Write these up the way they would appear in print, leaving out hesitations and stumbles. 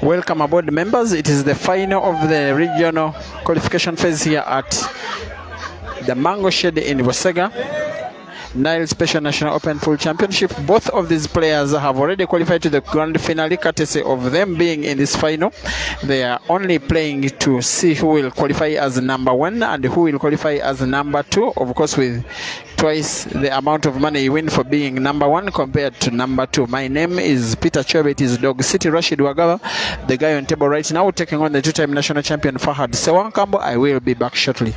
Welcome aboard, members. It is the final of the regional qualification phase here at the Mango Shed in Wasega. Nile Special National Open Pool Championship. Both of these players have already qualified to the grand finale, courtesy of them being in this final. They are only playing to see who will qualify as number 1 and who will qualify as number 2. Of course, with twice the amount of money you win for being number 1 compared to number 2. My name is Peter Chobe. It is Dog City Rashid Wagaba, the guy on table right now, taking on the 2-time national champion FAHAD Sewankambo. I will be back shortly.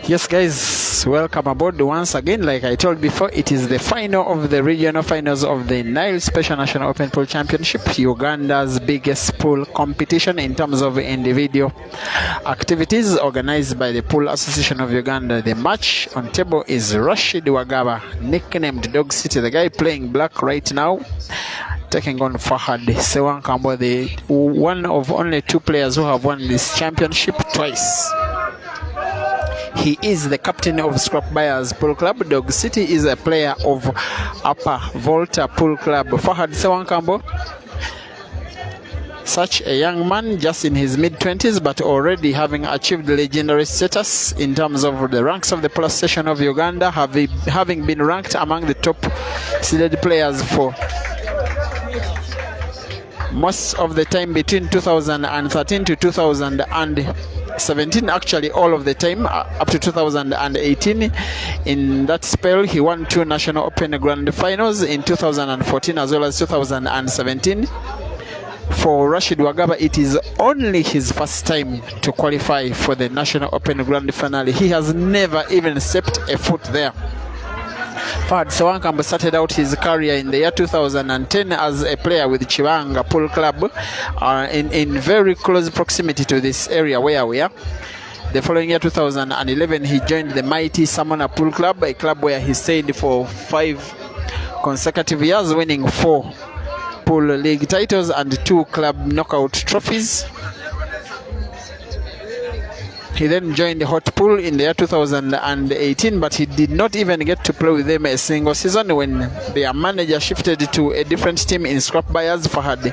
Yes, guys, welcome aboard once again. Like I told before, it is the final of the regional finals of the Nile Special National Open Pool Championship, Uganda's biggest pool competition in terms of individual activities organized by the Pool Association of Uganda. The match on table is Rashid Wagaba, nicknamed Dog City, the guy playing black right now, taking on FAHAD Sewankambo, the one of only 2 players who have won this championship twice. He is the captain of Scrap Buyers Pool Club. Dog City is a player of Upper Volta Pool Club. FAHAD Sewankambo Such a young man, just in his mid-20s, but already having achieved legendary status in terms of the ranks of the police station of Uganda, having been ranked among the top seeded players for most of the time between 2013 to 2017, actually all of the time up to 2018. In that spell, he won 2 National Open Grand Finals in 2014 as well as 2017. For Rashid Wagaba, it is only his first time to qualify for the National Open Grand Finale. He has never even stepped a foot there. Fahad Sewankambo started out his career in the year 2010 as a player with Chibanga Pool Club in very close proximity to this area where we are. The following year, 2011, he joined the mighty Samana Pool Club, a club where he stayed for 5 consecutive years, winning 4 pool league titles and 2 club knockout trophies. He then joined the Hot Pool in the year 2018, but he did not even get to play with them a single season when their manager shifted to a different team in Scrap Buyers. Fahad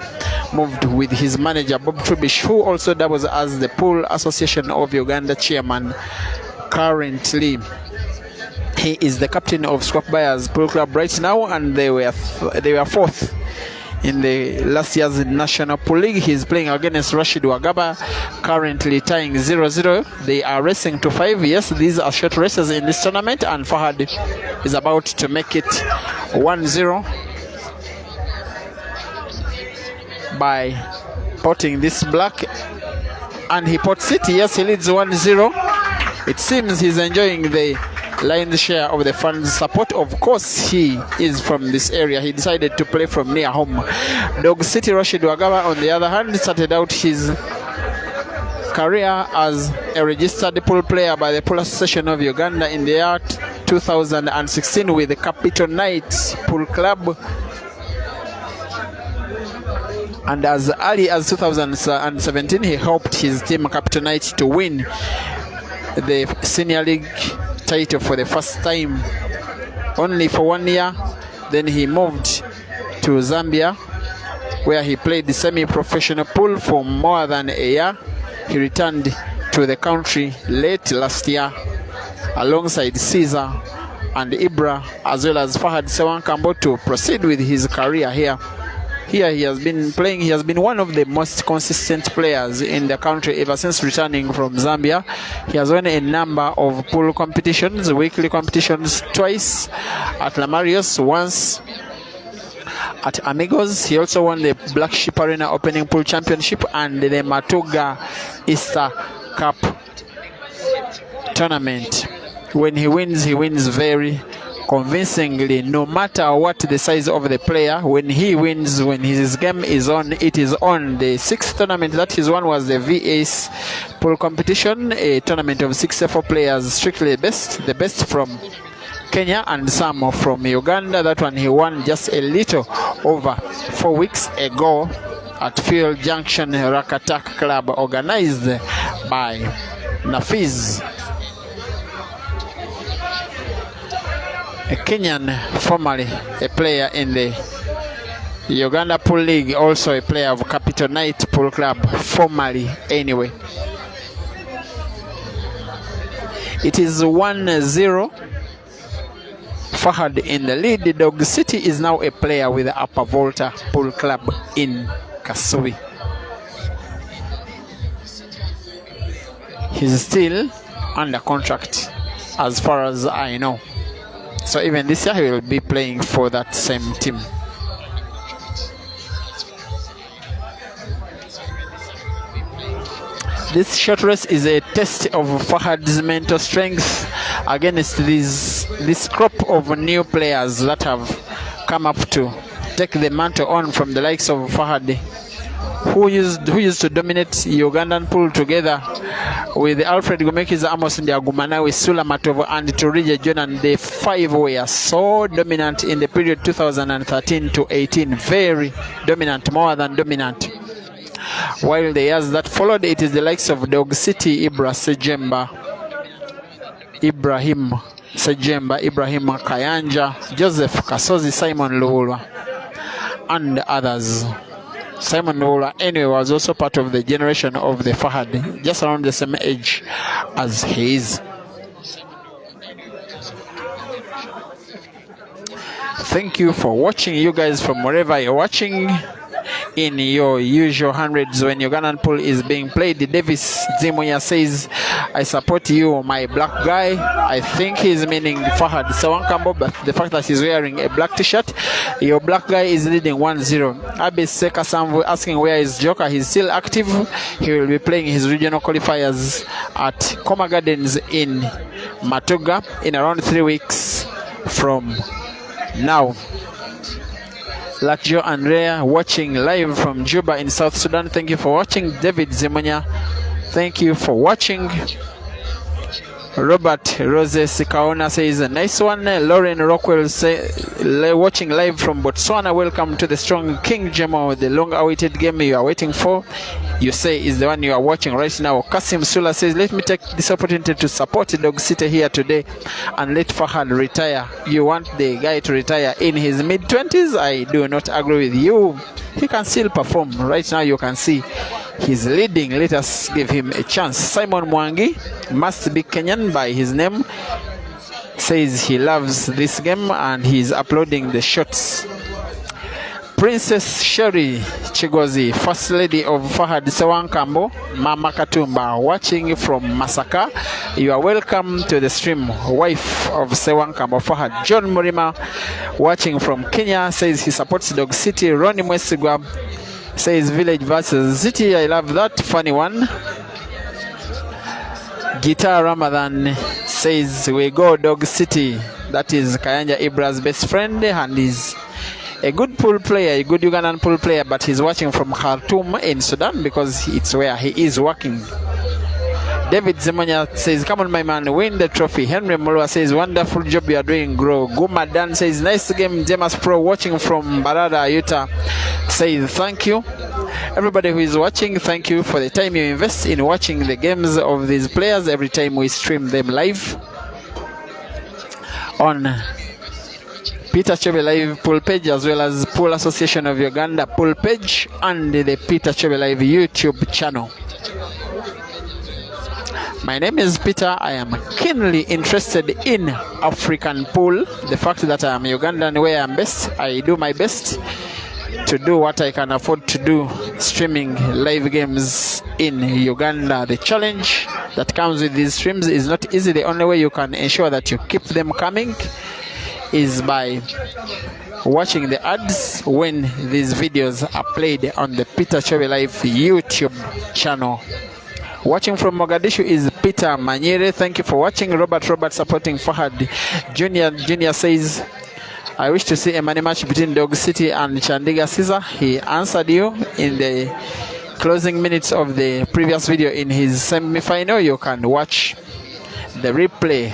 moved with his manager Bob Trubish, who also doubles as the Pool Association of Uganda chairman. Currently, he is the captain of Scrap Buyers Pool Club right now, and they were 4th in the last year's National Pool League. He is playing against Rashid Wagaba, currently tying 0-0. They are racing to 5. Yes, these are short races in this tournament, and Fahad is about to make it 1-0 by potting this black, and he pots it. Yes, he leads 1-0. It seems he's enjoying the lion's share of the fans' support. Of course, he is from this area. He decided to play from near home. Dog City Rashid Wagaba, on the other hand, started out his career as a registered pool player by the Pool Association of Uganda in the year 2016 with the Capital Knights Pool Club. And as early as 2017, he helped his team Capital Knights to win the Senior League title for the first time, only for 1 year. Then he moved to Zambia, where he played the semi-professional pool for more than a year. He returned to the country late last year alongside Caesar and Ibra, as well as Fahad Sewankambo, to proceed with his career here. Here he has been playing. He has been one of the most consistent players in the country ever since returning from Zambia. He has won a number of pool competitions, weekly competitions, twice at Lamarios, once at Amigos. He also won the Black Sheep Arena Opening Pool Championship and the Matuga Easter Cup tournament. When he wins very convincingly, no matter what the size of the player. When he wins, when his game is on, it is on. The 6th tournament that he's won was the VA's pool competition, a tournament of 64 players, strictly the best from Kenya and some from Uganda. That one he won just a little over 4 weeks ago at Fuel Junction Rakatak Club, organized by Nafiz, a Kenyan, formerly a player in the Uganda Pool League, also a player of Capital Knight Pool Club, formerly anyway. It is 1-0. Fahad in the lead. Dog City is now a player with the Upper Volta Pool Club in Kasubi. He's still under contract as far as I know. So even this year he will be playing for that same team. This short race is a test of Fahad's mental strength against this crop of new players that have come up to take the mantle on from the likes of Fahad, who used to dominate Ugandan pool together with Alfred Gomekiza, Amos Ndiagumanawi, Sula Matovo, and Turija Jonan. The 5 were so dominant in the period 2013 to 18. Very dominant, more than dominant. While the years that followed, it is the likes of Dog City, Ibrahim Sejemba, Ibrahim Kayanja, Joseph Kasozi, Simon Luwulwa, and others. Simon Wola anyway was also part of the generation of the FAHAD, just around the same age as he is. Thank you for watching, you guys, from wherever you're watching in your usual hundreds when Ugandan pool is being played. Davis Zimoya says, I support you, my black guy. I think he's meaning Fahad Sawankambo, but the fact that he's wearing a black t-shirt, your black guy is leading 1-0. Abis Seka Samvu asking where is Joker. He's still active. He will be playing his regional qualifiers at Coma Gardens in Matuga in around 3 weeks from now. Lakjo Andrea watching live from Juba in South Sudan. Thank you for watching. David Zimonya, thank you for watching. Robert Rose Sikaona says a nice one. Lauren Rockwell say, watching live from Botswana. Welcome to the strong King Jemo, the long-awaited game you are waiting for. You say is the one you are watching right now. Kasim Sula says, let me take this opportunity to support Dog City here today and let Fahad retire. You want the guy to retire in his mid-20s? I do not agree with you. He can still perform. Right now you can see he's leading. Let us give him a chance. Simon Mwangi, must be Kenyan by his name, says he loves this game and he's uploading the shots. Princess Sherry Chigozi, First Lady of Fahad Sawankambo, Mama Katumba, watching from Masaka. You are welcome to the stream. Wife of Sawankambo Fahad. John Murima, watching from Kenya, says he supports Dog City. Ronnie Mwesigwa says Village versus City. I love that funny one. Guitar Ramadan says we go Dog City. That is Kayanja Ibra's best friend and is a good pool player, a good Ugandan pool player, but he's watching from Khartoum in Sudan because it's where he is working. David Zimonya says, come on my man, win the trophy. Henry Mulwa says, wonderful job you are doing, grow. Guma Dan says, nice game. James Pro watching from Barada, Utah says, thank you. Everybody who is watching, thank you for the time you invest in watching the games of these players every time we stream them live on Peter Chebe Live pool page, as well as Pool Association of Uganda pool page and the Peter Chebe Live YouTube channel. My name is Peter. I am keenly interested in African pool. The fact that I am Ugandan where I am best, I do my best to do what I can afford to do, streaming live games in Uganda. The challenge that comes with these streams is not easy. The only way you can ensure that you keep them coming is by watching the ads when these videos are played on the Peter Chebe Live YouTube channel. Watching from Mogadishu is Peter Manyere. Thank you for watching. Robert supporting Fahad. Junior says, I wish to see a money match between Dog City and Chandiga Caesar. He answered you in the closing minutes of the previous video in his semi-final. You can watch the replay.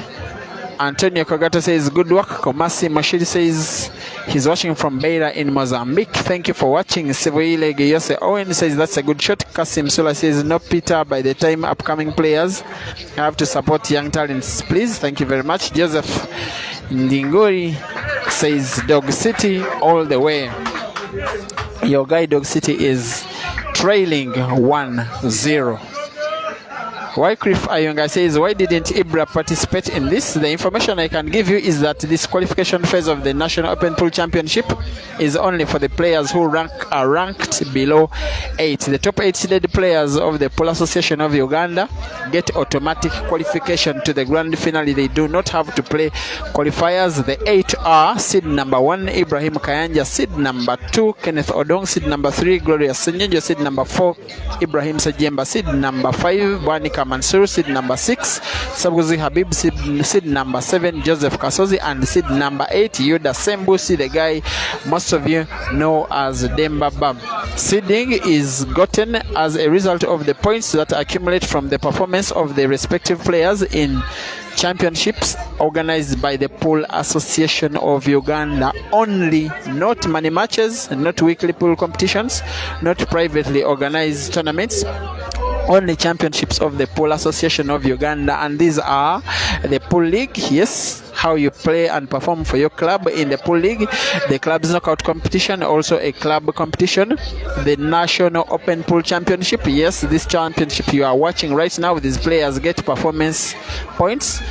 Antonio Kogata says, good work. Komasi Mashidi says he's watching from Beira in Mozambique. Thank you for watching. Sivoile Geyose Owen says that's a good shot. Kasim Sula says, no Peter, by the time upcoming players have to support young talents, please. Thank you very much. Joseph Ndingori says Dog City all the way. Your guy Dog City is trailing 1-0. Wycliffe Ayonga says, why didn't Ibra participate in this? The information I can give you is that this qualification phase of the National Open Pool Championship is only for the players who are ranked below 8. The top 8 seeded players of the Pool Association of Uganda get automatic qualification to the grand finale. They do not have to play qualifiers. The 8 are seed number 1, Ibrahim Kayanja, seed number 2, Kenneth Odong, seed number 3, Gloria Senyejo, seed number 4, Ibrahim Sajemba, seed number 5, Wanika Mansur, seed number 6, Sabuzi Habib, seed number 7, Joseph Kasozi, and seed number 8, Yuda Sembusi, the guy most of you know as Demba Bab. Seeding is gotten as a result of the points that accumulate from the performance of the respective players in championships organized by the Pool Association of Uganda only, not money matches, not weekly pool competitions, not privately organized tournaments only championships of the Pool Association of Uganda, and these are the Pool League, yes, how you play and perform for your club in the Pool League, the club's knockout competition, also a club competition, the National Open Pool Championship, yes, this championship you are watching right now, these players get performance points,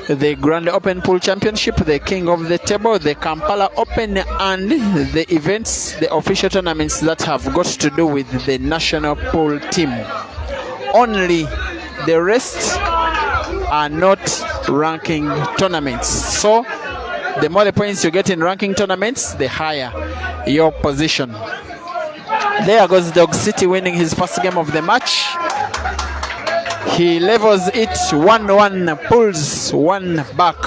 the Grand Open Pool Championship, the King of the Table, the Kampala Open, and the events, the official tournaments that have got to do with the national pool team. Only the rest are not ranking tournaments. So the more the points you get in ranking tournaments, the higher your position. There goes Dog City winning his first game of the match. He levels it 1-1, pulls one back.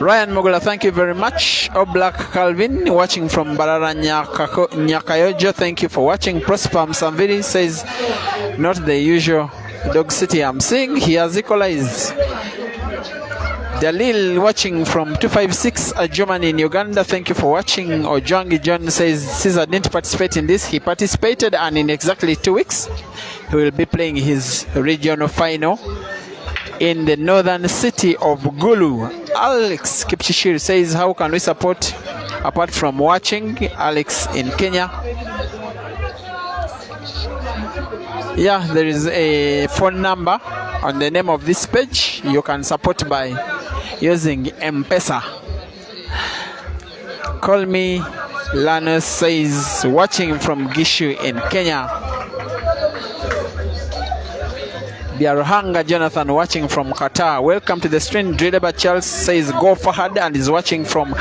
Ryan Mugula, thank you very much. Oblak Calvin, watching from Barara Nyakayojo, thank you for watching. Prosper Msamvili says, not the usual Dog City I'm seeing, he has equalized. Dalil, watching from 256 Germany in Uganda, thank you for watching. Ojangi John says, Caesar didn't participate in this, he participated, and in exactly 2 weeks he will be playing his regional final in the northern city of Gulu. Alex Kipchishir says, how can we support apart from watching? Alex in Kenya. Yeah, there is a phone number on the name of this page. You can support by using M-Pesa. Call me Lana says, watching from Gishu in Kenya. Biaruhanga Jonathan, watching from Qatar. Welcome to the stream. Drideba Charles says, go FAHAD, and is watching from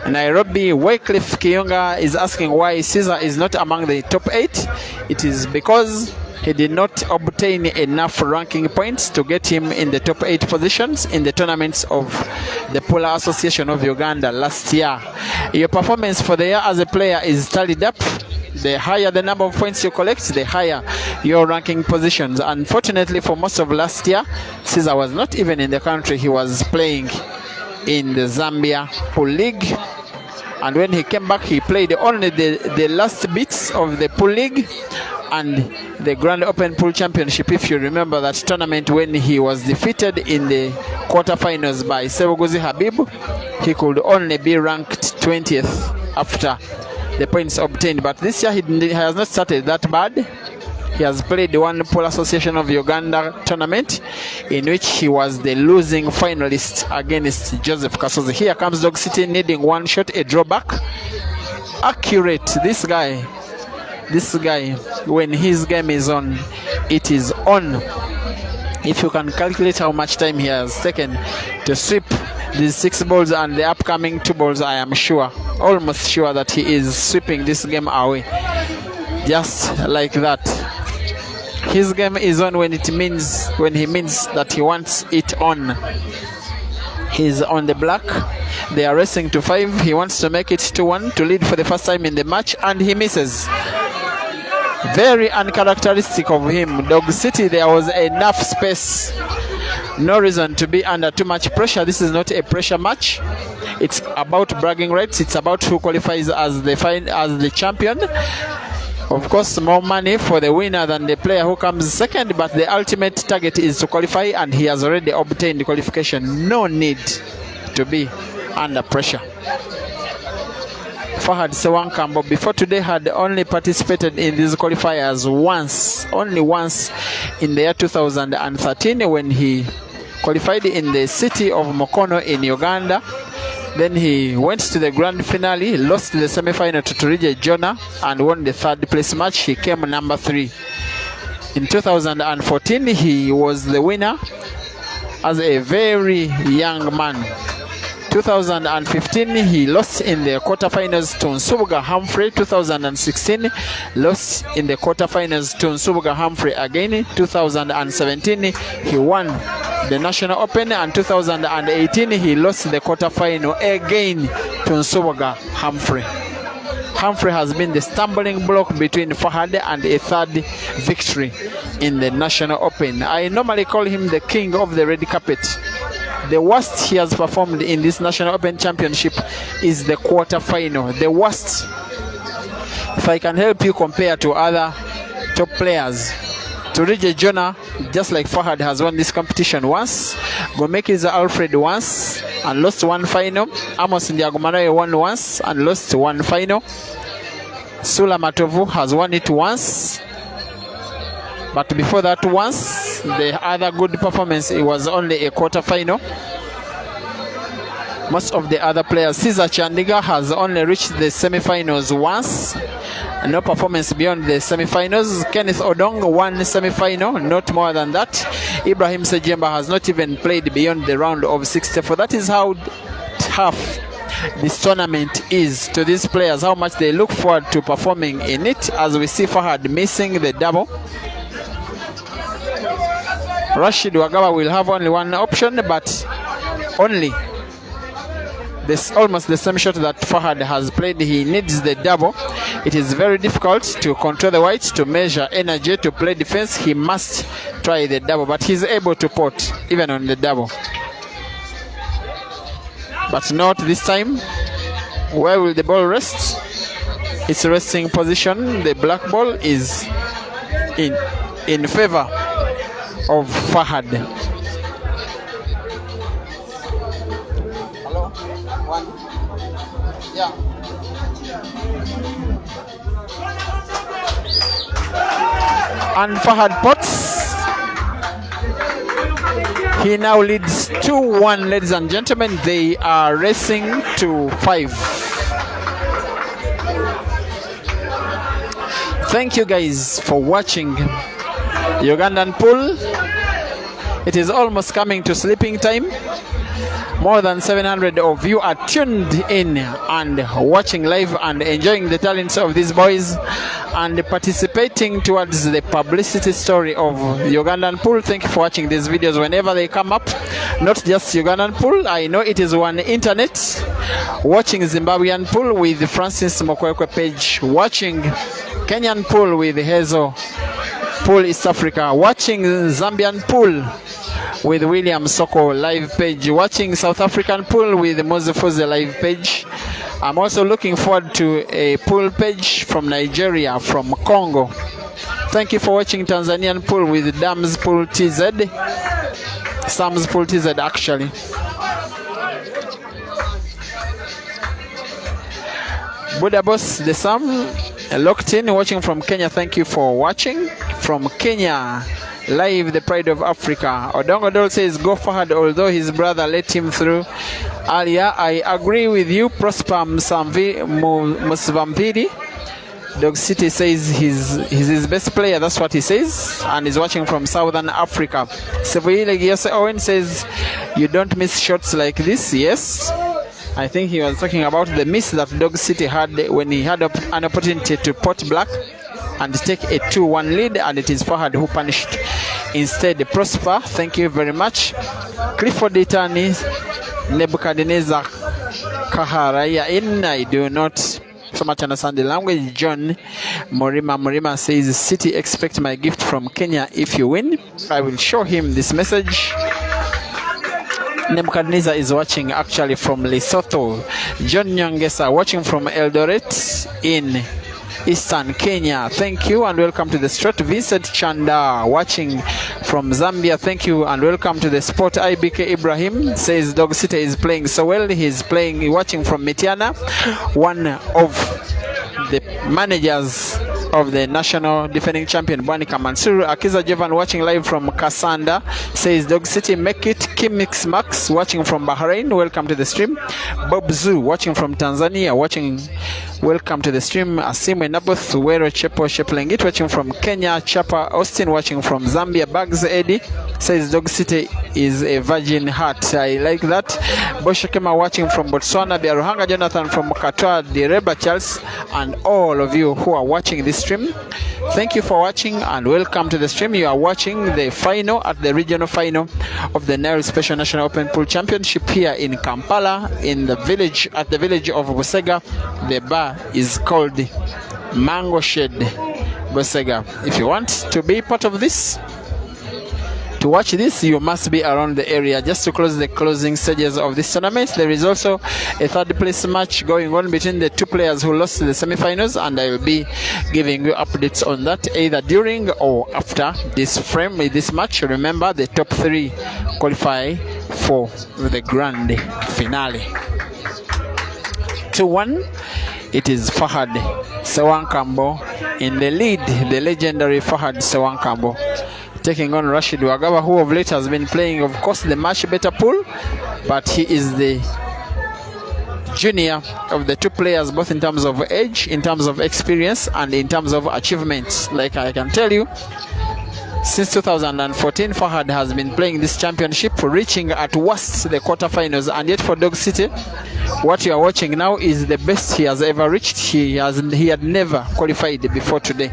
Nairobi. Wycliffe Kiyonga is asking why Caesar is not among the top 8. It is because he did not obtain enough ranking points to get him in the top 8 positions in the tournaments of the Pool Association of Uganda last year. Your performance for the year as a player is tallied up. The higher the number of points you collect, the higher your ranking positions. Unfortunately, for most of last year, Caesar was not even in the country. He was playing in the Zambia Pool League. And when he came back, he played only the last bits of the Pool League and the Grand Open Pool Championship. If you remember that tournament when he was defeated in the quarterfinals by Seboguzi Habib, he could only be ranked 20th after the points obtained. But this year he has not started that bad. He has played one Pool Association of Uganda tournament in which he was the losing finalist against Joseph Kasozi. Here comes Dog City needing one shot, a drawback. Accurate, this guy, when his game is on, it is on. If you can calculate how much time he has taken to sweep these 6 balls and the upcoming 2 balls, I am sure, almost sure that he is sweeping this game away. Just like that. His game is on when he means that he wants it on. He's on the black. They are racing to 5. He wants to make it 2-1 to lead for the first time in the match, and he misses. Very uncharacteristic of him. Dog City, there was enough space. No reason to be under too much pressure. This is not a pressure match. It's about bragging rights. It's about who qualifies as the champion. Of course, more money for the winner than the player who comes second, but the ultimate target is to qualify, and he has already obtained the qualification. No need to be under pressure. FAHAD Sewankambo before today had only participated in these qualifiers only once in the year 2013 when he qualified in the city of Mukono in Uganda. Then he went to the grand finale, lost the semi-final to Turije Jonah, and won the 3rd place match. He came number 3. In 2014, he was the winner as a very young man. 2015, he lost in the quarterfinals to Nsubuga Humphrey. 2016, lost in the quarterfinals to Nsubuga Humphrey again. 2017, he won the National Open, and 2018 he lost the quarterfinal again to Nsubuga Humphrey. Humphrey has been the stumbling block between FAHAD and a 3rd victory in the National Open. I normally call him the king of the red carpet. The worst he has performed in this National Open Championship is the quarter-final. The worst. If I can help you compare to other top players, Turije Jonah, just like Fahad, has won this competition once. Gomekiza Alfred once and lost one final. Amos Ndiagumanawe won once and lost one final. Sula Matovu has won it once. But before that once, the other good performance, it was only a quarter-final. Most of the other players, Cesar Chandiga has only reached the semi-finals once. No performance beyond the semi-finals. Kenneth Odong won semi-final, not more than that. Ibrahim Sejemba has not even played beyond the round of 64. That is how tough this tournament is to these players, how much they look forward to performing in it, as we see Fahad missing the double. Rashid Wagawa will have only one option, but only this almost the same shot that Fahad has played. He needs the double. It is very difficult to control the whites, to measure energy, to play defense. He must try the double, but he's able to pot even on the double. But not this time. Where will the ball rest? Its resting position. The black ball is in favor of Fahad. Hello? One. Yeah. And Fahad pots. He now leads 2-1, ladies and gentlemen. They are racing to 5. Thank you guys for watching Ugandan pool. It is almost coming to sleeping time. More than 700 of you are tuned in and watching live and enjoying the talents of these boys and participating towards the publicity story of Ugandan pool. Thank you for watching these videos whenever they come up. Not just Ugandan pool. I know it is one internet. Watching Zimbabwean pool with Francis Mokwekwe page. Watching Kenyan pool with Hezo Pool East Africa. Watching Zambian pool with William Soko live page. Watching South African pool with Mozefoze live page. I'm also looking forward to a pool page from Nigeria, from Congo. Thank you for watching Tanzanian pool with Dam's Pool TZ. Sam's Pool TZ actually. Buddha Boss, the Sam, locked in, watching from Kenya. Thank you for watching. From Kenya, live, the pride of Africa. Odongodol says, go Fahad, although his brother let him through earlier. I agree with you. Prosper Musvamvidi. Dog City says he's his best player. That's what he says. And he's watching from Southern Africa. Sevuile Giose Owen says, you don't miss shots like this. Yes. I think he was talking about the miss that Dog City had when he had an opportunity to pot black and take a 2-1 lead, and it is Fahad who punished instead. Prosper, thank you very much. Clifford Itani, Nebuchadnezzar Kaharaya in. I do not so much understand the language. John Morima says, City expect my gift from Kenya if you win. I will show him this message. Nebuchadnezzar is watching actually from Lesotho. John Nyangesa watching from Eldoret in Eastern Kenya. Thank you and welcome to the Strut. Vincent Chanda watching from Zambia. Thank you and welcome to the sport. IBK Ibrahim says Dog City is playing so well. He's watching from Mitiana, one of the managers of the national defending champion Bwanika Mansuru. Akiza Jovan watching live from Kasanda says Dog City make it. Kimix Max watching from Bahrain, welcome to the stream. Bob Zoo watching from Tanzania, watching, welcome to the stream. Asimwe Naboth Wero Chepo Sheplengit watching from Kenya. Chapa Austin watching from Zambia. Bugs Eddie says Dog City is a virgin heart. I like that. Boshakema watching from Botswana. Biaruhanga Jonathan from Katwa. Direba Charles and all of you who are watching this stream, thank you for watching and welcome to the stream. You are watching the final at the regional final of the Nile Special National Open Pool Championship here in Kampala, in the village, at the village of Busega. The bar is called Mango Shed Busega. If you want to be part of this, To watch this, you must be around the area. Just to close the closing stages of this tournament, there is also a third place match going on between the two players who lost the semi-finals, and I will be giving you updates on that either during or after this match. Remember, the top 3 qualify for the grand finale. 2-1, it is Fahad Sewankambo in the lead, the legendary Fahad Sewankambo, taking on Rashid Wagaba, who of late has been playing, of course, the much better pool, but he is the junior of the two players, both in terms of age, in terms of experience, and in terms of achievements. Like I can tell you, since 2014, Fahad has been playing this championship, reaching at worst the quarterfinals, and yet for Dog City, what you are watching now is the best he has ever reached. He had never qualified before today.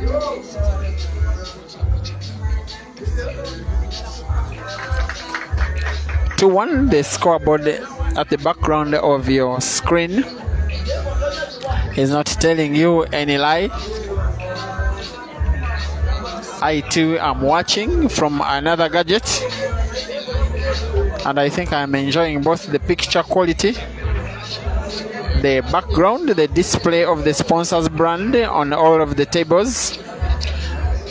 To 1, the scoreboard at the background of your screen is not telling you any lie. I too am watching from another gadget, and I think I'm enjoying both the picture quality, the background, the display of the sponsor's brand on all of the tables,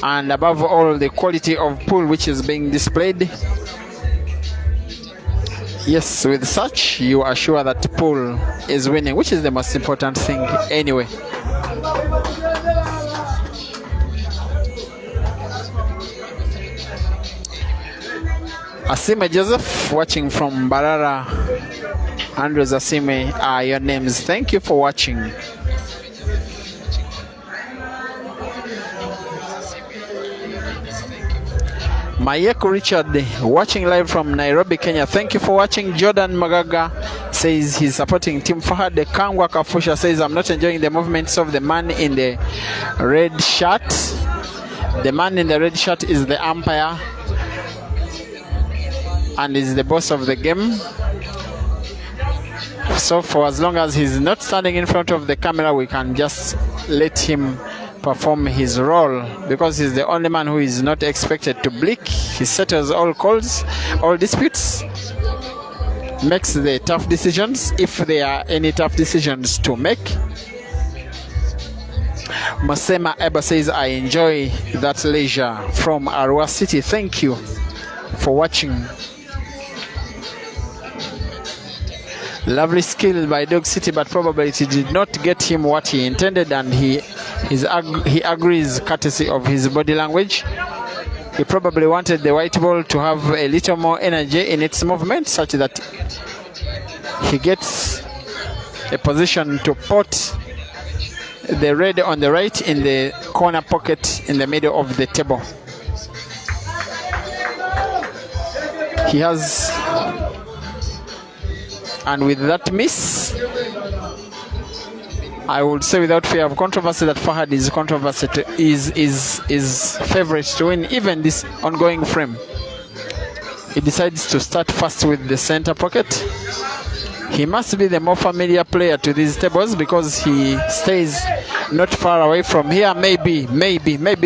and above all, the quality of pool which is being displayed. Yes, with such, you are sure that pool is winning, which is the most important thing anyway. Asime Joseph, watching from Barara. Andrews Asime are your names. Thank you for watching. Mayeko Richard, watching live from Nairobi, Kenya. Thank you for watching. Jordan Magaga says he's supporting Team Fahad. Kangwa Kafusha says, I'm not enjoying the movements of the man in the red shirt. The man in the red shirt is the umpire and is the boss of the game. So for as long as he's not standing in front of the camera, we can just let him perform his role, because he's the only man who is not expected to blink. He settles all calls, all disputes, makes the tough decisions if there are any tough decisions to make. Masema Eba says, I enjoy that leisure from Arua City. Thank you for watching. Lovely skill by Dog City, but probably it did not get him what he intended, and he agrees courtesy of his body language. He probably wanted the white ball to have a little more energy in its movement, such that he gets a position to put the red on the right in the corner pocket in the middle of the table. He has, and with that miss, I would say without fear of controversy that Fahad is favorite to win even this ongoing frame. He decides to start first with the center pocket. He must be the more familiar player to these tables because he stays not far away from here. Maybe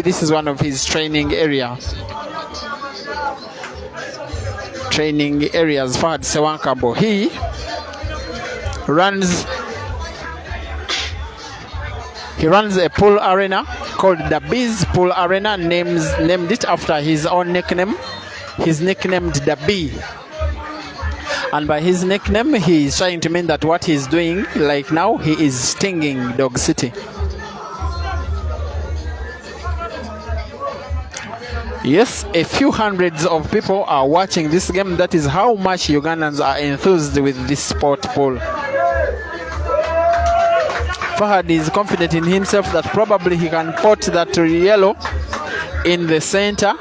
this is one of his training areas. Fahad Sewankambo. He runs a pool arena called the Bees Pool Arena, named it after his own nickname. He's nicknamed the Bee. And by his nickname, he is trying to mean that what he's doing, like now, he is stinging Dog City. Yes, a few hundreds of people are watching this game. That is how much Ugandans are enthused with this sport pool. Fahad is confident in himself that probably he can put that yellow in the center.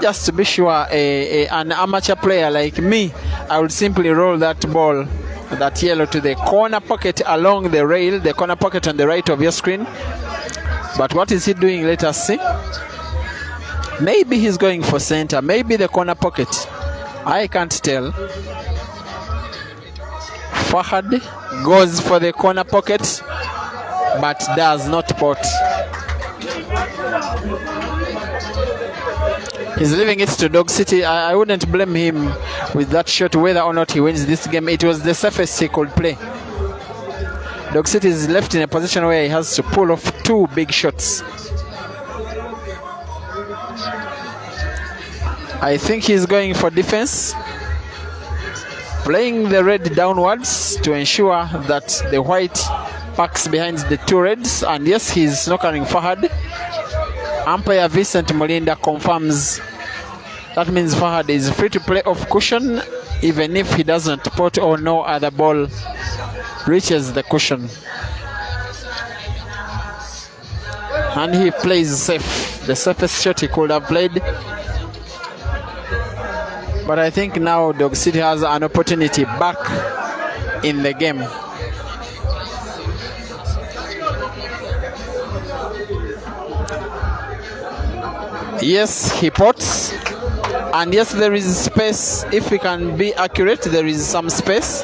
Just to be sure, an amateur player like me, I would simply roll that ball, that yellow, to the corner pocket along the rail, the corner pocket on the right of your screen. But what is he doing? Let us see. Maybe he's going for center, maybe the corner pocket. I can't tell. Fahad goes for the corner pocket, but does not pot. He's leaving it to Dog City. I wouldn't blame him with that shot, whether or not he wins this game. It was the safest he could play. Dog City is left in a position where he has to pull off 2 big shots. I think he's going for defense, playing the red downwards to ensure that the white packs behind the 2 reds. And yes, he's snockering Fahad. Umpire Vincent Molinda confirms that means Fahad is free to play off cushion, even if he doesn't pot or no other ball reaches the cushion. And he plays safe, the safest shot he could have played. But I think now Dog City has an opportunity back in the game. Yes, he pots. And yes, there is space. If we can be accurate, there is some space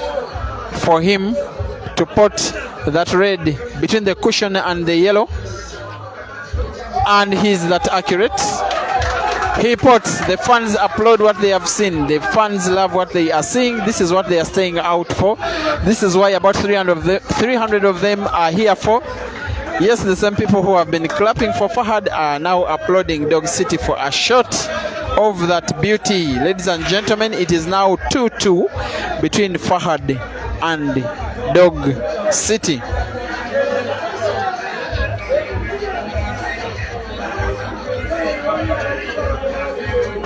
for him to pot that red between the cushion and the yellow. And he's that accurate. He pots. The fans applaud what they have seen. The fans love what they are seeing. This is what they are staying out for. This is why about 300 of them are here for. Yes, the same people who have been clapping for Fahad are now applauding Dog City for a shot of that beauty. Ladies and gentlemen, it is now 2-2 between Fahad and Dog City.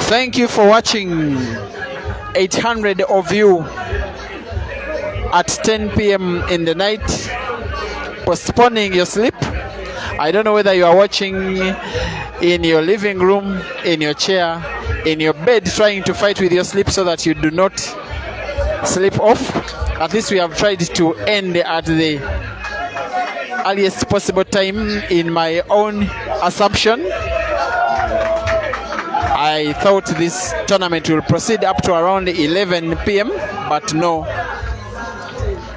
Thank you for watching. 800 of you at 10 p.m. in the night, postponing your sleep. I don't know whether you are watching in your living room, in your chair, in your bed, trying to fight with your sleep so that you do not sleep off. At least we have tried to end at the earliest possible time in my own assumption. I thought this tournament will proceed up to around 11 p.m. but no.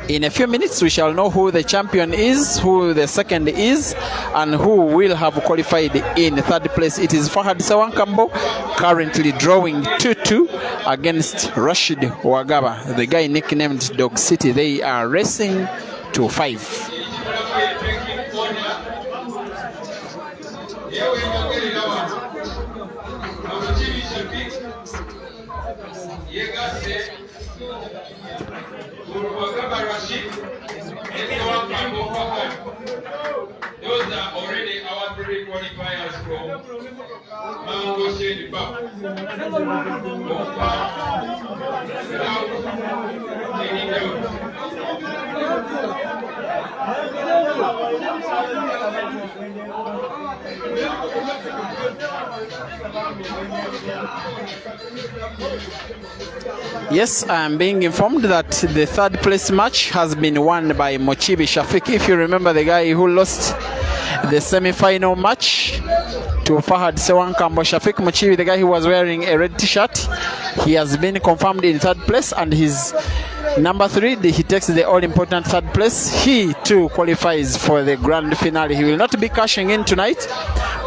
In a few minutes we shall know who the champion is, who the second is, and who will have qualified in 3rd place. It is Fahad Sewankambo currently drawing 2-2 against Rashid Wagaba, the guy nicknamed Dog City. They are racing to 5. Those are already our 3 qualifiers from Mango Shady Park. Yes, I am being informed that the 3rd place match has been won by Mochibi Shafiq. If you remember, the guy who lost the semi-final match to Fahad Sewankambo, Shafiq Mochibi, the guy who was wearing a red t-shirt, he has been confirmed in 3rd place, and his number 3, he takes the all-important 3rd place. He too qualifies for the grand finale. He will not be cashing in tonight,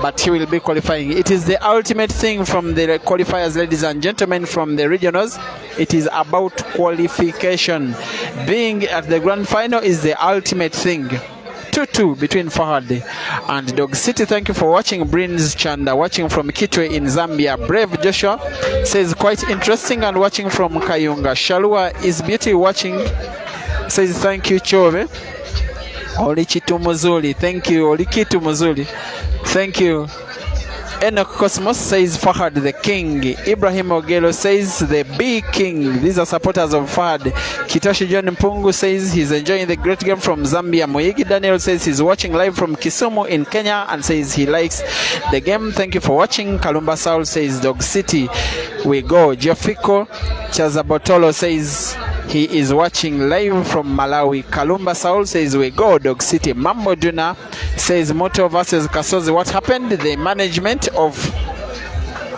but he will be qualifying. It is the ultimate thing from the qualifiers, ladies and gentlemen, from the regionals. It is about qualification. Being at the grand final is the ultimate thing. 2-2 between Fahad and Dog City. Thank you for watching. Brins Chanda watching from Kitwe in Zambia. Brave Joshua says quite interesting, and watching from Kayunga. Shalua is beauty watching says thank you Chove. Olichitu Muzuli, thank you. Olikitu Muzuli, thank you. Enoch Cosmos says Fahad the king. Ibrahim Ogelo says the B king. These are supporters of Fahad. Kitoshi John Mpungu says he's enjoying the great game from Zambia. Moyigi Daniel says he's watching live from Kisumu in Kenya and says he likes the game. Thank you for watching. Kalumba Saul says Dog City we go. Giofiko Chazabotolo says he is watching live from Malawi. Kalumba Saul says we go Dog City. Mambo Duna says Moto versus Kasozi. What happened? The management of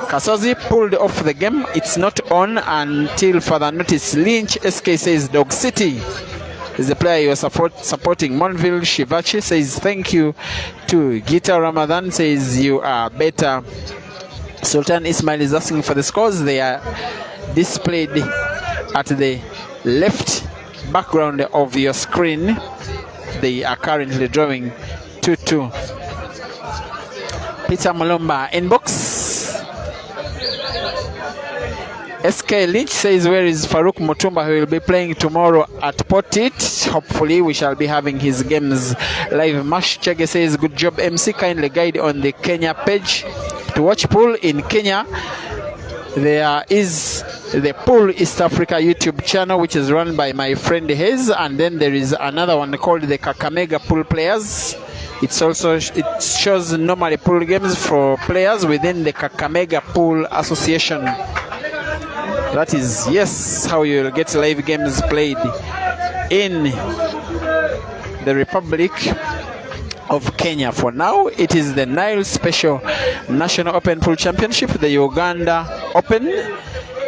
Kasozi pulled off the game. It's not on until further notice. Lynch SK says Dog City is the player you are supporting. Monville Shivachi says thank you to Gita Ramadan says you are better Sultan Ismail is asking for the scores. They are displayed at the left background of your screen. They are currently drawing 2-2. Peter Mulumba inbox. SK Lynch says, where is Farouk Mutumba, who will be playing tomorrow at Potit? Hopefully we shall be having his games live. Mash Chege says, good job MC, kindly guide on the Kenya page to watch pool in Kenya. There is the Pool East Africa YouTube channel, which is run by my friend Hayes, and then there is another one called the Kakamega Pool Players. It shows normally pool games for players within the Kakamega Pool Association. That is, yes, how you'll get live games played in the Republic of Kenya. For now, it is the Nile Special National Open Pool Championship, the Uganda Open,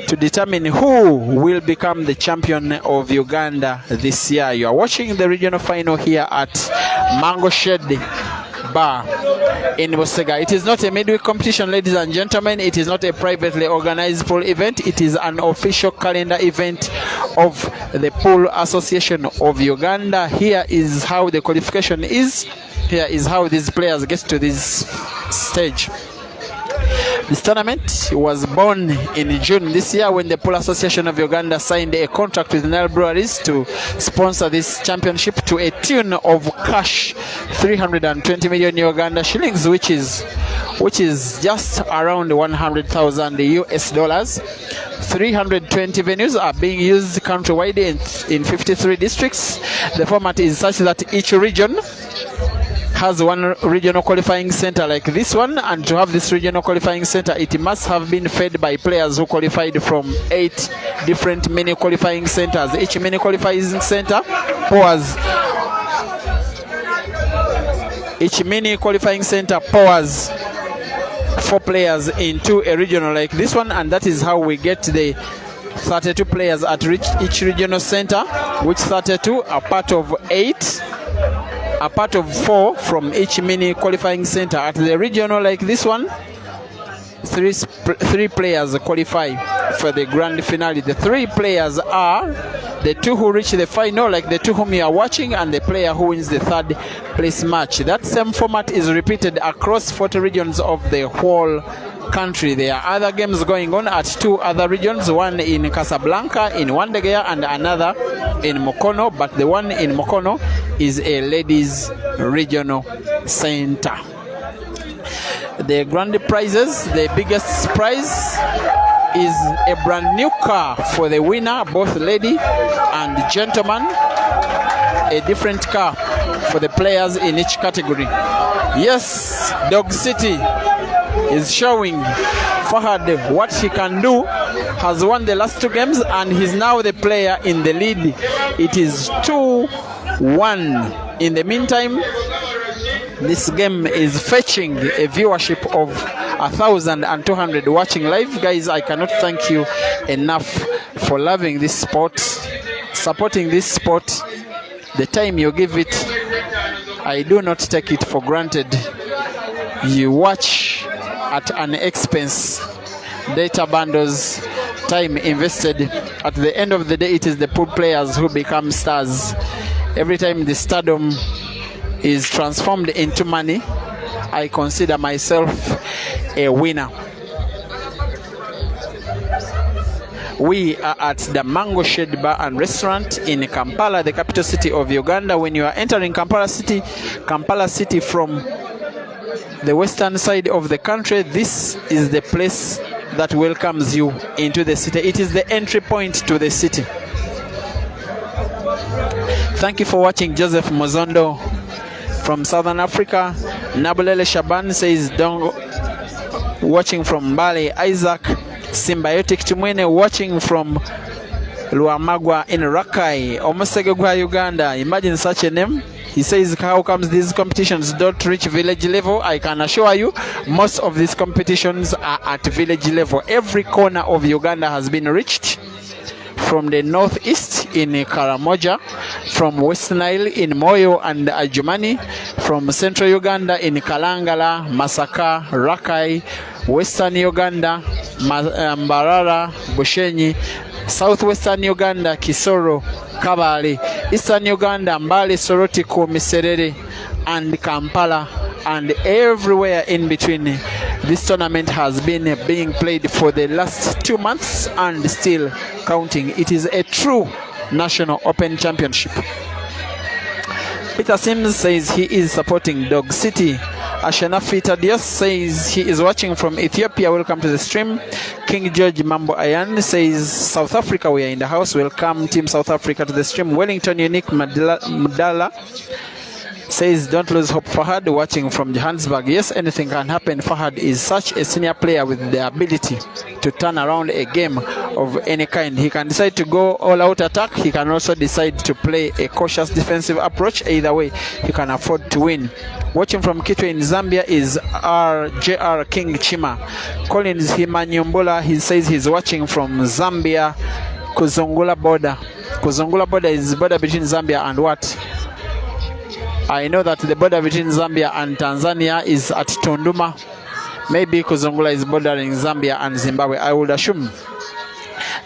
to determine who will become the champion of Uganda this year. You are watching the regional final here at Mango Shed Bar in Busega. It is not a midweek competition, ladies and gentlemen. It is not a privately organized pool event. It is an official calendar event of the Pool Association of Uganda. Here is how the qualification is. Here is how these players get to this stage. This tournament was born in June this year when the Pool Association of Uganda signed a contract with Nile Breweries to sponsor this championship to a tune of cash 320 million Uganda shillings, which is just around 100,000 US dollars. 320 venues are being used countrywide in 53 districts. The format is such that each region has one regional qualifying center like this one, and to have this regional qualifying center, it must have been fed by players who qualified from 8 different mini qualifying centers. Each mini qualifying center pours 4 players into a regional like this one, and that is how we get the 32 players at each regional center, which 32 are part of 8. A part of 4 from each mini qualifying center. At the regional like this one, 3 players qualify for the grand finale. The 3 players are the 2 who reach the final, like the 2 whom you are watching, and the player who wins the 3rd place match. That same format is repeated across 40 regions of the whole country. There are other games going on at 2 other regions, one in Casablanca, in Wandegeya, and another in Mukono, but the one in Mukono is a ladies regional center. The grand prizes, the biggest prize is a brand new car for the winner, both lady and gentleman. A different car for the players in each category. Yes, Dog City is showing Fahad what he can do. Has won the last 2 games and he's now the player in the lead. It is 2-1. In the meantime, this game is fetching a viewership of 1,200 watching live. Guys, I cannot thank you enough for loving this sport, supporting this sport. The time you give it, I do not take it for granted. You watch at an expense. Data bundles, time invested. At the end of the day, it is the pool players who become stars. Every time the stardom is transformed into money, I consider myself a winner. We are at the Mango Shed Bar and Restaurant in Kampala, the capital city of Uganda. When you are entering Kampala city from the western side of the country, this is the place that welcomes you into the city. It is the entry point to the city. Thank you for watching. Joseph Mozondo from Southern Africa. Nabulele Shaban says, watching from Mbale. Isaac Symbiotic Tumwene watching from Luamagwa in Rakai. Omosegegwa, Uganda. Imagine such a name. He says, how comes these competitions don't reach village level? I can assure you, most of these competitions are at village level. Every corner of Uganda has been reached. From the northeast in Karamoja, from West Nile in Moyo and Ajumani, from central Uganda in Kalangala, Masaka, Rakai, Western Uganda, Mbarara, Bushenyi. Southwestern Uganda, Kisoro, Kabale. Eastern Uganda, Mbale, Soroti, Miserere, and Kampala, and everywhere in between. This tournament has been being played for the last 2 months and still counting. It is a true national open championship. Peter Sims says he is supporting Dog City. Ashanafi Tadios says he is watching from Ethiopia. Welcome to the stream. King George Mambo Ayan says South Africa, we are in the house. Welcome Team South Africa to the stream. Wellington Unique Mudala says don't lose hope. Fahad watching from Johannesburg. Yes, anything can happen. Fahad is such a senior player with the ability to turn around a game of any kind. He can decide to go all out attack. He can also decide to play a cautious defensive approach. Either way, he can afford to win. Watching from Kitwe in Zambia is RJR King Chima. Collins Himanyumbula, he says he's watching from Zambia, Kuzungula border. Kuzungula border is border between Zambia and what? I know that the border between Zambia and Tanzania is at Tunduma. Maybe Kuzungula is bordering Zambia and Zimbabwe, I would assume.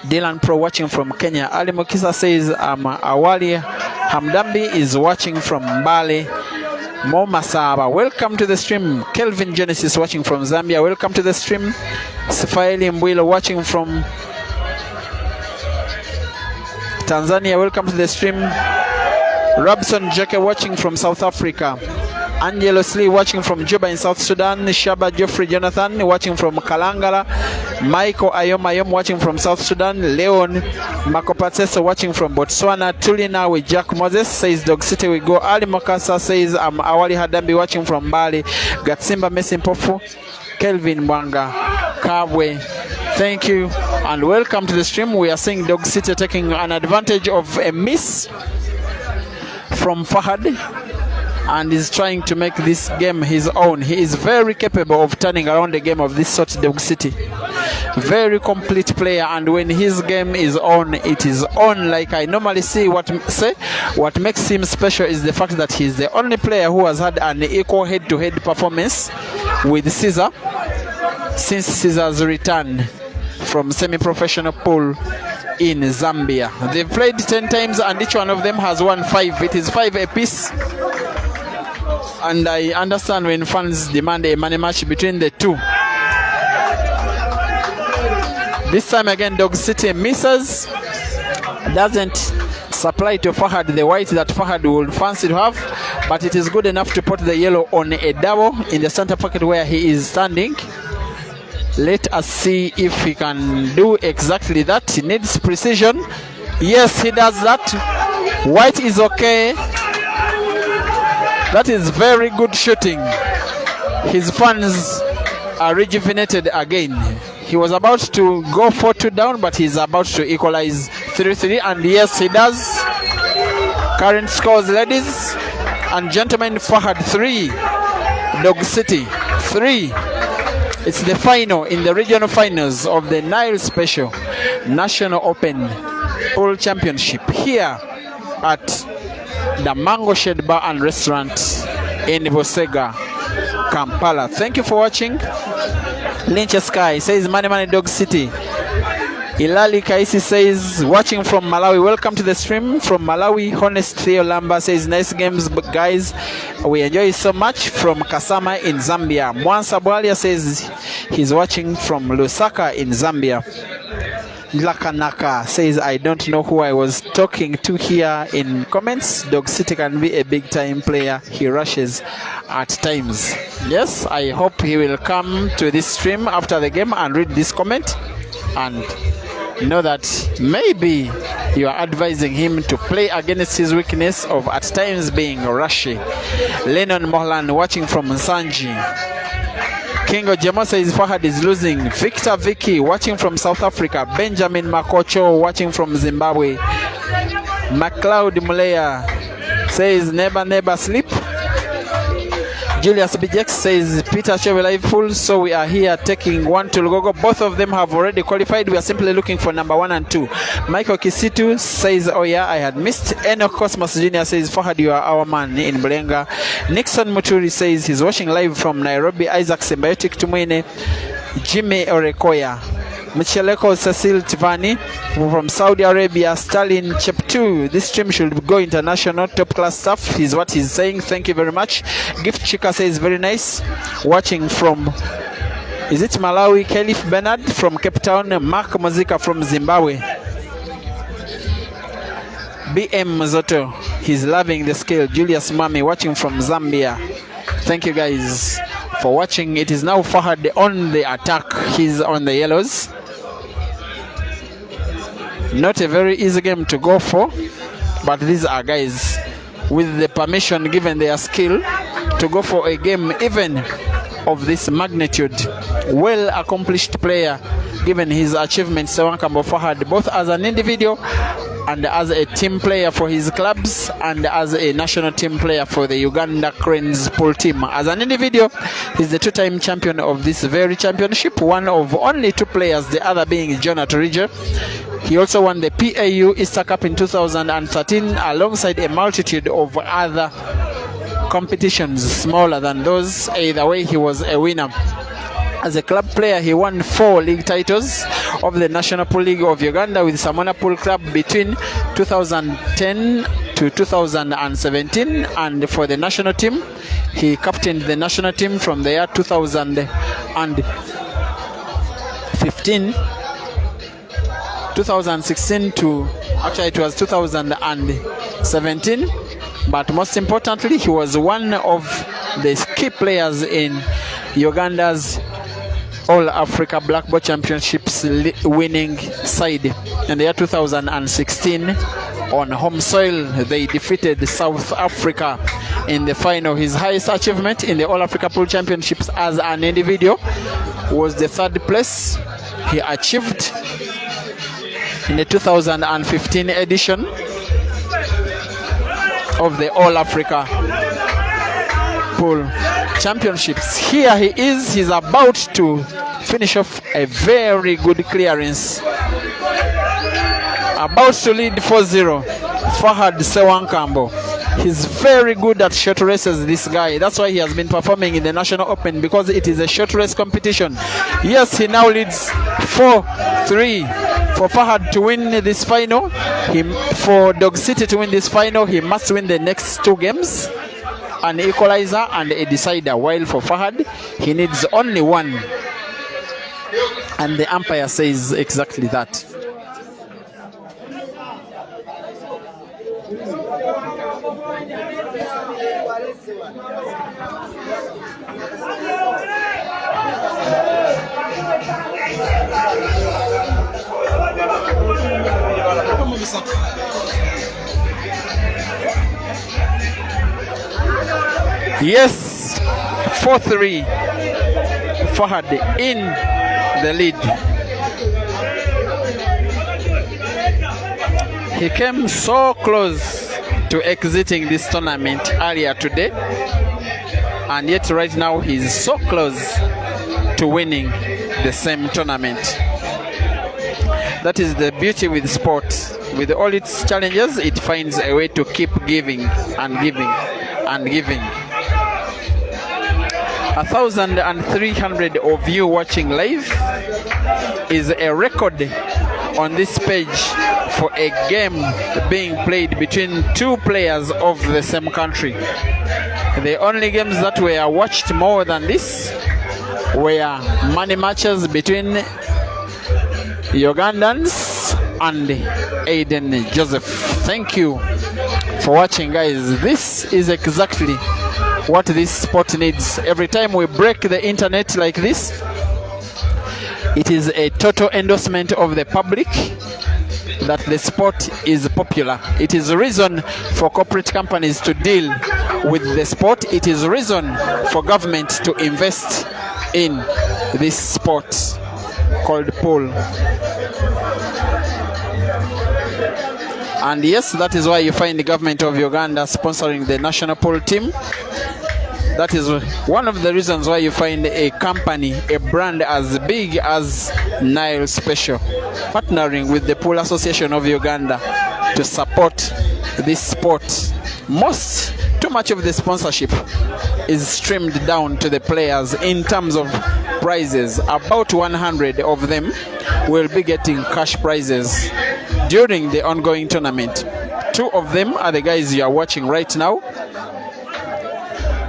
Dylan Pro watching from Kenya. Ali Mokisa says Awali Hamdambi is watching from Mbale. Mo Masaba, welcome to the stream. Kelvin Genesis watching from Zambia. Welcome to the stream. Sifaeli Mbwilo watching from Tanzania. Welcome to the stream. Robson Jake watching from South Africa. Angelo Slee watching from Juba in South Sudan. Shaba Geoffrey Jonathan watching from Kalangala. Michael Ayom watching from South Sudan. Leon Makopatseso watching from Botswana. Tulina with Jack Moses says Dog City we go. Ali Makasa says Awali Hadambi watching from Bali. Gatsimba Mesimpofu. Kelvin Mwanga Kabwe. Thank you and welcome to the stream. We are seeing Dog City taking an advantage of a miss from Fahad and is trying to make this game his own. He is very capable of turning around the game of this sort. Dog City, very complete player, and when his game is on, it is on like I normally see. What makes him special is the fact that he's the only player who has had an equal head-to-head performance with Caesar since Caesar's return from semi-professional pool in Zambia. They've played 10 times and each one of them has won 5. It is 5 apiece. And I understand when fans demand a money match between the two. This time again, Dog City misses. Doesn't supply to Fahad the white that Fahad would fancy to have. But it is good enough to put the yellow on a double in the center pocket where he is standing. Let us see if he can do exactly that. He needs precision. Yes, he does that. White is okay. That is very good shooting. His fans are rejuvenated again. He was about to go 4-2 down, but he's about to equalize 3-3. And yes, he does. Current scores, ladies and gentlemen, Fahad 3, Dog City 3. It's the final in the regional finals of the Nile Special National Open Pool Championship here at the Mango Shed Bar and Restaurant in Busega, Kampala. Thank you for watching. Lynch Sky says Money Dog City. Ilali Kaisi says watching from Malawi. Welcome to the stream from Malawi. Honest Theo Lamba says nice games guys, we enjoy so much from Kasama in Zambia. Mwansa Bwalia says he's watching from Lusaka in Zambia. Lakanaka says I don't know who I was talking to here in comments. Dog City can be a big time player. He rushes at times. Yes, I hope he will come to this stream after the game and read this comment and know that maybe you are advising him to play against his weakness of at times being rushy. Lennon Mohlan watching from Nsanji. Kingo Jemo says Fahad is losing. Victor Vicky watching from South Africa. Benjamin Makocho watching from Zimbabwe. McLeod Mulea says never sleep. Julius Bijex says Peter Chevrolet full, so we are here taking 1 to Lugogo. Both of them have already qualified. We are simply looking for number 1 and 2. Michael Kisitu says, oh yeah, I had missed. Enoch Cosmos Jr. says, Fahad, you are our man in Bulenga. Nixon Muturi says he's watching live from Nairobi. Isaac Symbiotic Tumwene Jimmy Orekoya, Micheleko Cecil Tivani from Saudi Arabia, Stalin Cheptu. This stream should go international, top class stuff is what he's saying. Thank you very much. Gift Chika says very nice. Watching from, is it Malawi? Caliph Bernard from Cape Town, Mark Mozika from Zimbabwe. BM Zoto, he's loving the skill. Julius Mami watching from Zambia. Thank you guys for watching. It is now Fahad on the attack. He's on the yellows. Not a very easy game to go for, but these are guys with the permission given their skill to go for a game even of this magnitude. Well accomplished player given his achievements, Sewankambo Fahad, both as an individual and as a team player for his clubs and as a national team player for the Uganda Cranes pool team. As an individual, he's the two-time champion of this very championship, one of only two players, the other being John Aturija. He also won the PAU Easter Cup in 2013 alongside a multitude of other competitions smaller than those. Either way, he was a winner. As a club player, he won 4 league titles of the National Pool League of Uganda with Samona Pool Club between 2010 to 2017, and for the national team, he captained the national team from the year 2016 to, actually it was 2017, but most importantly, he was one of the key players in Uganda's All Africa Black Ball Championships winning side. In the year 2016, on home soil, they defeated South Africa in the final. His highest achievement in the All Africa Pool Championships as an individual was the 3rd place he achieved in the 2015 edition of the All Africa Pool Championships. Here he is, he's about to finish off a very good clearance. About to lead 4-0, Fahad Sewankambo. He's very good at short races, this guy. That's why he has been performing in the National Open, because it is a short race competition. Yes, he now leads 4-3. For Fahad to win this final, for Dog City to win this final, he must win the next 2 games, an equalizer and a decider, while for Fahad, he needs only 1. And the umpire says exactly that. Yes, 4-3, Fahad in the lead. He came so close to exiting this tournament earlier today, and yet right now he's so close to winning the same tournament. That is the beauty with sport. With all its challenges, it finds a way to keep giving and giving and giving. 1,300 of you watching live is a record on this page for a game being played between 2 players of the same country. The only games that were watched more than this were money matches between Ugandans and Aiden Joseph. Thank you for watching, guys. This is exactly what this sport needs. Every time we break the internet like this, it is a total endorsement of the public that the sport is popular. It is a reason for corporate companies to deal with the sport. It is a reason for government to invest in this sport called pool. And yes, that is why you find the government of Uganda sponsoring the national pool team. That is one of the reasons why you find a company, a brand as big as Nile Special, partnering with the Pool Association of Uganda to support this sport. Too much of the sponsorship is streamed down to the players in terms of prizes. About 100 of them will be getting cash prizes during the ongoing tournament. 2 of them are the guys you are watching right now.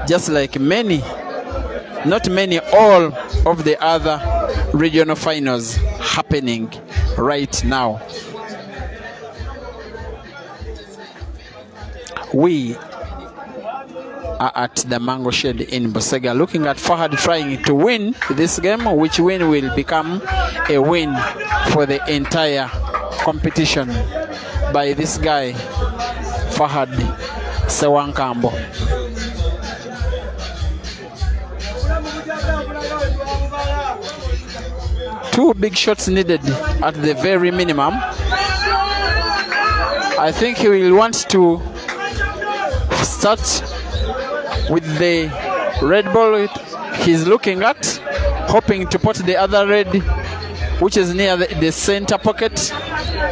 Just like many, not many, all of the other regional finals happening right now. We are at the Mango Shed in Busega, looking at FAHAD trying to win this game, which win will become a win for the entire competition by this guy, FAHAD Sewankambo. Two big shots needed at the very minimum. I think he will want to start with the red ball he's looking at, hoping to put the other red, which is near the center pocket,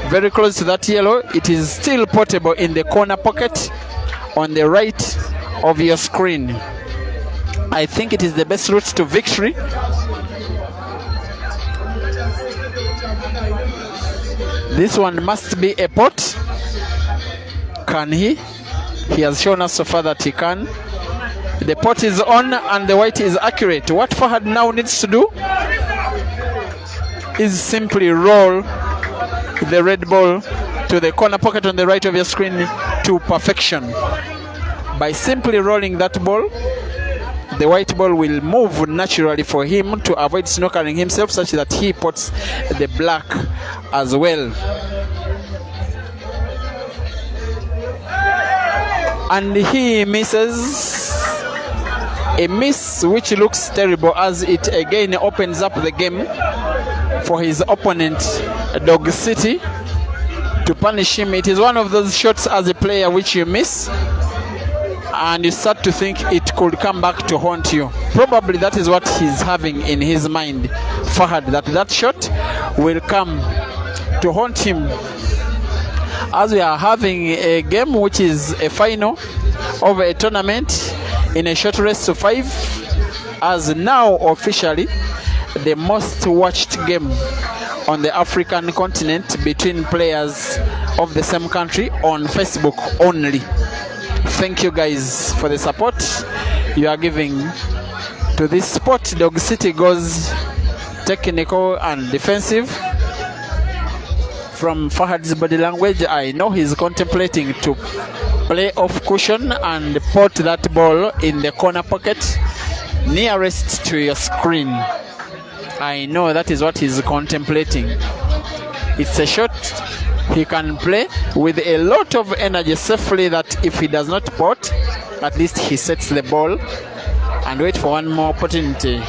very close to that yellow. It is still portable in the corner pocket on the right of your screen. I think it is the best route to victory. This one must be a pot. Can he? He has shown us so far that he can. The pot is on and the white is accurate. What FAHAD now needs to do is simply roll the red ball to the corner pocket on the right of your screen to perfection. By simply rolling that ball, the white ball will move naturally for him to avoid snookering himself, such that he puts the black as well. And he misses. A miss which looks terrible, as it again opens up the game for his opponent, Dog City, to punish him. It is one of those shots as a player which you miss and you start to think it could come back to haunt you. Probably that is what he's having in his mind, FAHAD, that shot will come to haunt him. As we are having a game which is a final of a tournament in a short race to 5, as now officially the most watched game on the African continent between players of the same country on Facebook only. Thank you guys for the support you are giving to this sport. Dog City goes technical and defensive. From FAHAD's body language, I know he's contemplating to play off cushion and put that ball in the corner pocket nearest to your screen. I know that is what he's contemplating. It's a shot he can play with a lot of energy safely, that if he does not pot, at least he sets the ball and wait for one more opportunity.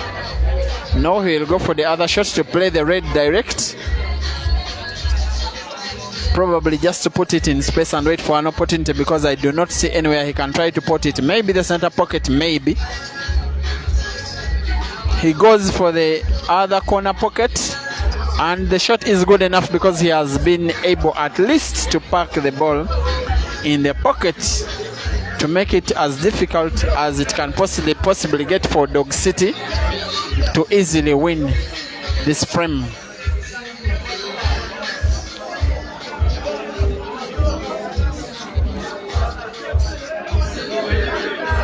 No, he will go for the other shot to play the red direct, probably just to put it in space and wait for an opportunity, because I do not see anywhere he can try to put it. Maybe the center pocket, maybe. He goes for the other corner pocket, and the shot is good enough because he has been able at least to park the ball in the pocket to make it as difficult as it can possibly get for Dog City to easily win this frame.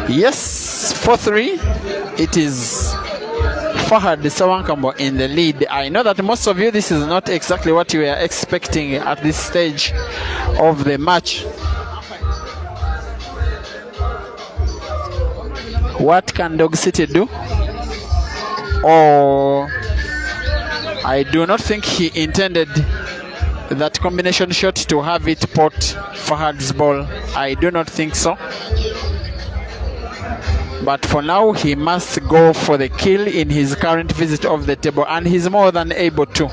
Yes, 4-3. It is FAHAD Sewankambo in the lead. I know that most of you, this is not exactly what you were expecting at this stage of the match. What can Dog City do? Or I do not think he intended that combination shot to have it pot FAHAD's ball. I do not think so. But for now, he must go for the kill in his current visit of the table, and he's more than able to.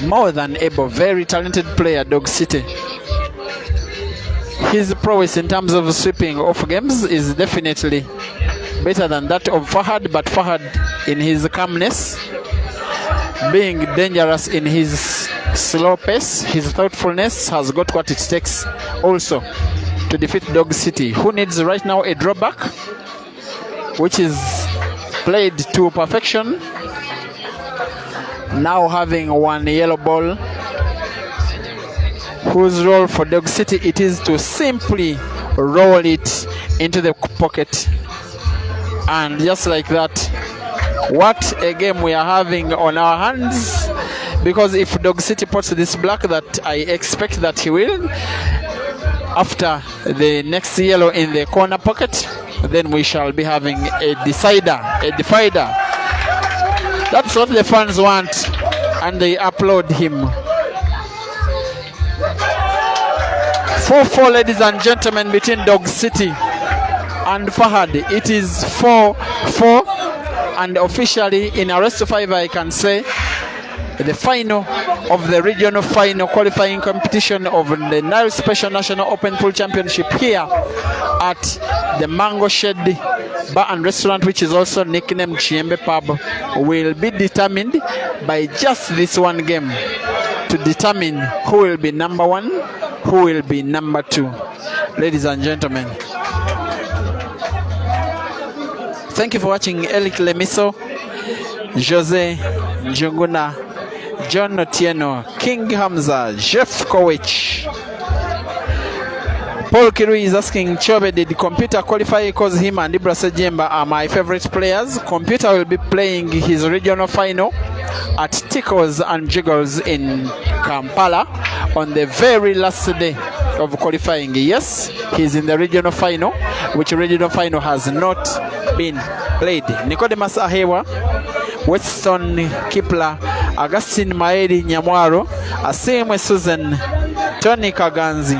More than able. Very talented player, Dog City. His prowess in terms of sweeping off games is definitely better than that of FAHAD, but FAHAD, in his calmness, being dangerous in his slow pace, his thoughtfulness, has got what it takes also to defeat Dog City, who needs right now a drawback, which is played to perfection. Now having one yellow ball, whose role for Dog City it is to simply roll it into the pocket. And just like that, what a game we are having on our hands. Because if Dog City puts this black, that I expect that he will, after the next yellow in the corner pocket, then we shall be having a decider, a divider. That's what the fans want, and they applaud him. 4-4, ladies and gentlemen, between Dog City and FAHAD. It is 4-4, and officially in Arrest 5, I can say the final of the regional final qualifying competition of the Nile Special National Open Pool Championship here at the Mango Shed Bar and Restaurant, which is also nicknamed Chiembe Pub, will be determined by just this one game to determine who will be number one, who will be number two. Ladies and gentlemen, thank you for watching. Eric Lemiso, Jose Njunguna, John Otieno, King Hamza, Jeff Kowich. Paul Kirui is asking, Chobe, did Computer qualify? Because him and Ibra Sejemba are my favorite players. Computer will be playing his regional final at Tickles and Jiggles in Kampala on the very last day of qualifying. Yes, he's in the regional final, which regional final has not been played. Nicodemus Ahewa, Weston Kipla, Augustine Maeri Nyamwaro, Asemwe Susan, Tony Kaganzi,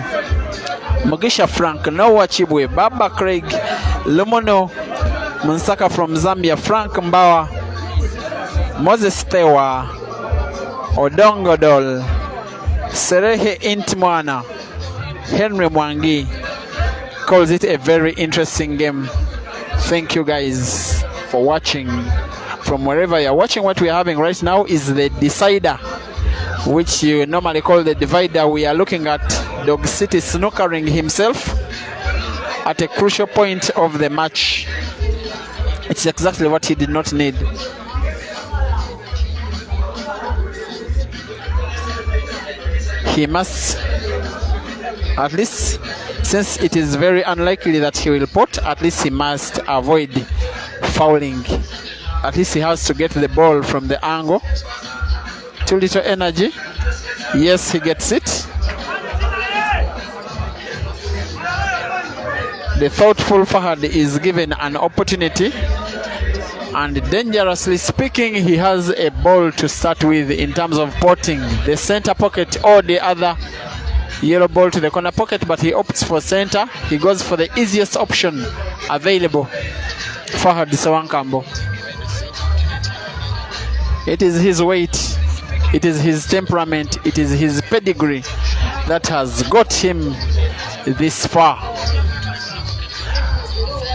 Mugisha Frank, Noah Chibwe, Baba Craig, Lumono Munsaka from Zambia, Frank Mbawa, Moses Tewa, Odongodol, Serehe Intmwana, Henry Mwangi. Calls it a very interesting game. Thank you guys for watching. From wherever you're watching, what we're having right now is the decider, which you normally call the divider. We are looking at Dog City snookering himself at a crucial point of the match. It's exactly what he did not need. He must, at least, since it is very unlikely that he will pot, at least he must avoid fouling. At least he has to get the ball from the angle. Too little energy. Yes, he gets it. The thoughtful FAHAD is given an opportunity, and dangerously speaking, he has a ball to start with in terms of potting the center pocket or the other yellow ball to the corner pocket, but he opts for center. He goes for the easiest option available. FAHAD Sawankambo. It is his weight, it is his temperament, it is his pedigree that has got him this far.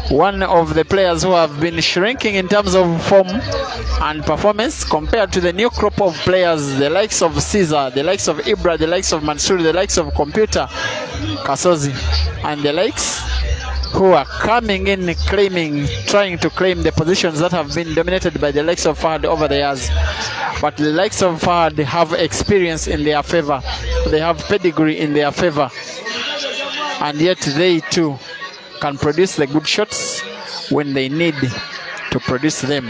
One of the players who have been shrinking in terms of form and performance compared to the new crop of players, the likes of Caesar, the likes of Ibra, the likes of Mansour, the likes of Computer, Kasozi, and the likes, who are coming in trying to claim the positions that have been dominated by the likes of FAHAD over the years. But the likes of FAHAD have experience in their favor. They have pedigree in their favor. And yet they too can produce the good shots when they need to produce them.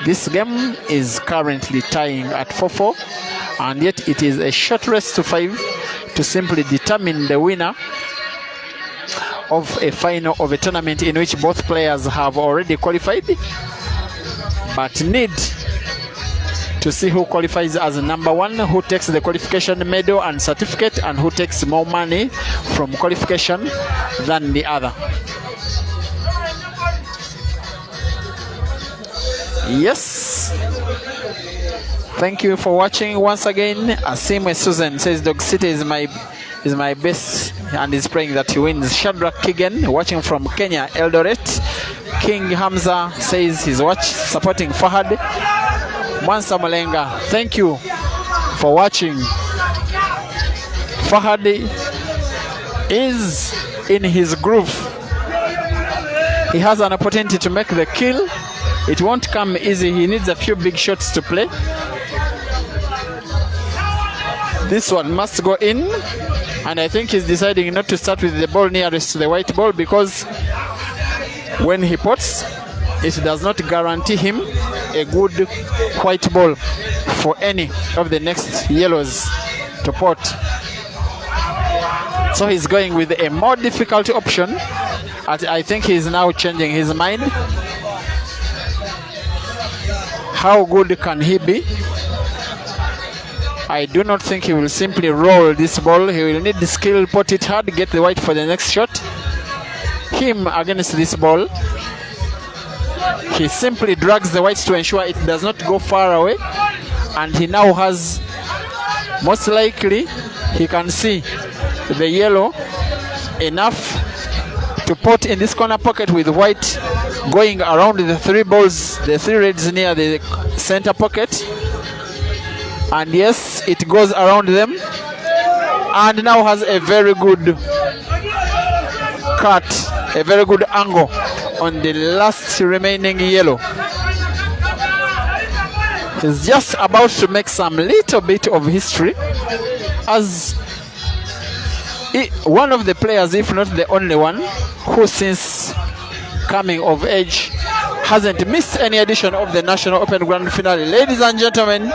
This game is currently tying at 4-4, and yet it is a short race to 5 to simply determine the winner of a final of a tournament in which both players have already qualified, but need to see who qualifies as number one, who takes the qualification medal and certificate, and who takes more money from qualification than the other. Yes. Thank you for watching once again. Asimwe Susan says Dog City is my best and is praying that he wins. Shadrach Kigen watching from Kenya, Eldoret. King Hamza says he's supporting FAHAD. Mwansa Molenga, thank you for watching. FAHAD is in his groove. He has an opportunity to make the kill, It won't come easy. He needs a few big shots to play. This one must go in, and I think he's deciding not to start with the ball nearest to the white ball, because when he pots, it does not guarantee him a good white ball for any of the next yellows to pot. So he's going with a more difficult option. I think he's now changing his mind. How good can he be? I do not think he will simply roll this ball. He will need the skill, pot it hard, get the white for the next shot. Him against this ball, he simply drags the white to ensure it does not go far away, and he now has, most likely, he can see the yellow enough to pot in this corner pocket with white going around the three balls, the three reds near the center pocket. And yes, it goes around them, and now has a very good cut, a very good angle on the last remaining yellow. He's just about to make some little bit of history as one of the players, if not the only one, who since coming of age hasn't missed any edition of the National Open Grand Finale. Ladies and gentlemen,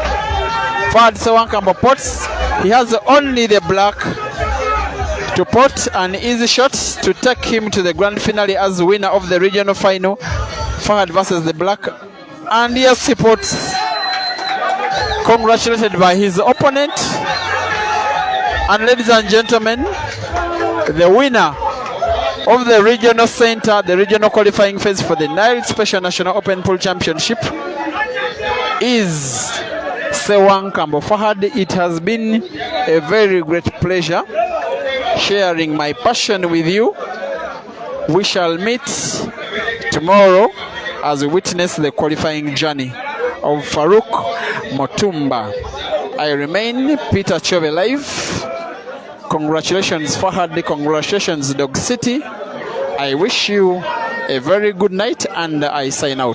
FAHAD Sewankambo pots. He has only the black to pot an easy shot to take him to the grand finale as winner of the regional final, FAHAD versus the black. And yes, he pots, congratulated by his opponent. And ladies and gentlemen, the winner of the regional center, the regional qualifying phase for the Nile Special National Open Pool Championship is Sewankambo FAHAD. It has been a very great pleasure sharing my passion with you. We shall meet tomorrow as we witness the qualifying journey of Farouk Motumba. I remain Peter Chove Live. Congratulations FAHAD, congratulations Dog City. I wish you a very good night, and I sign out.